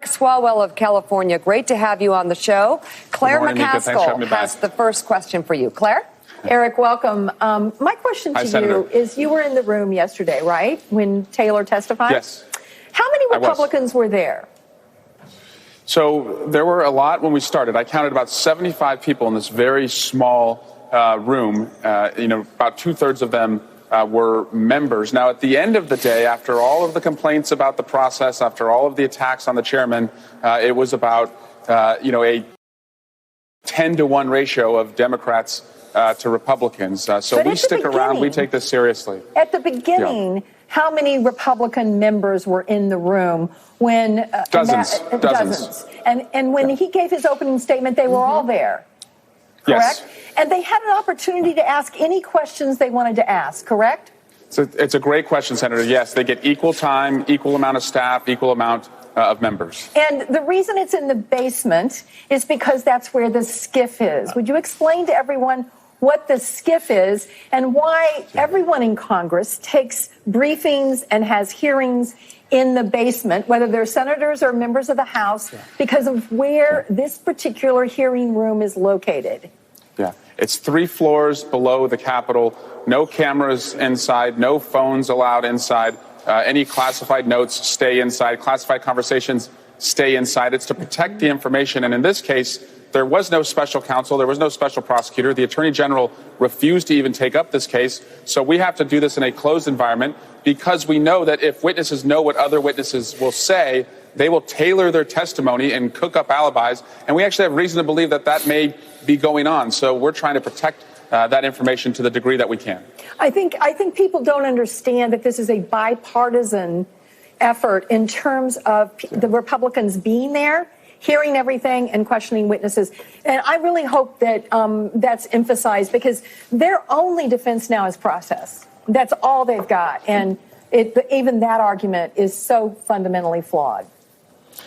Swalwell of California, great to have you on the show. Claire McCaskill has the first question for you. Claire? Eric, welcome. My question to you is, you were in the room yesterday, right, when Taylor testified? Yes. How many Republicans were there? So there were a lot when we started. I counted about 75 people in this very small room. About two-thirds of them were members. Now, at the end of the day, after all of the complaints about the process, after all of the attacks on the chairman, it was about, a 10-to-1 ratio of Democrats to Republicans. So we stick around. We take this seriously. At the beginning, how many Republican members were in the room when... Dozens. And when he gave his opening statement, they were all there, correct? Yes. And they had an opportunity to ask any questions they wanted to ask, correct? So it's a great question, Senator. Yes, they get equal time, equal amount of staff, equal amount of members. And the reason it's in the basement is because that's where the skiff is. Would you explain to everyone what the skiff is and why everyone in Congress takes briefings and has hearings in the basement, whether they're senators or members of the House, because of where this particular hearing room is located? Yeah, it's 3 floors below the Capitol. No cameras inside, no phones allowed inside. Any classified notes stay inside. Classified conversations stay inside. It's to protect the information. And in this case, there was no special counsel. There was no special prosecutor. The attorney general refused to even take up this case. So we have to do this in a closed environment because we know that if witnesses know what other witnesses will say, they will tailor their testimony and cook up alibis. And we actually have reason to believe that that may be going on. So we're trying to protect that information to the degree that we can. I think people don't understand that this is a bipartisan effort in terms of the Republicans being there, hearing everything and questioning witnesses. And I really hope that that's emphasized, because their only defense now is process. That's all they've got. And even that argument is so fundamentally flawed.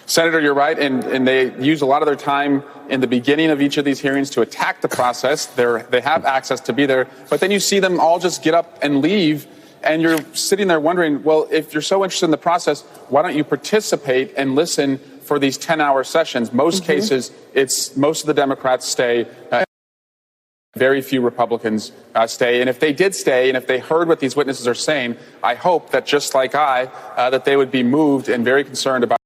Senator, you're right, and they use a lot of their time in the beginning of each of these hearings to attack the process. They have access to be there, but then you see them all just get up and leave, and you're sitting there wondering, well, if you're so interested in the process, why don't you participate and listen for these 10-hour sessions? Most cases, most of the Democrats stay. Very few Republicans stay. And if they did stay, and if they heard what these witnesses are saying, I hope that just like that they would be moved and very concerned about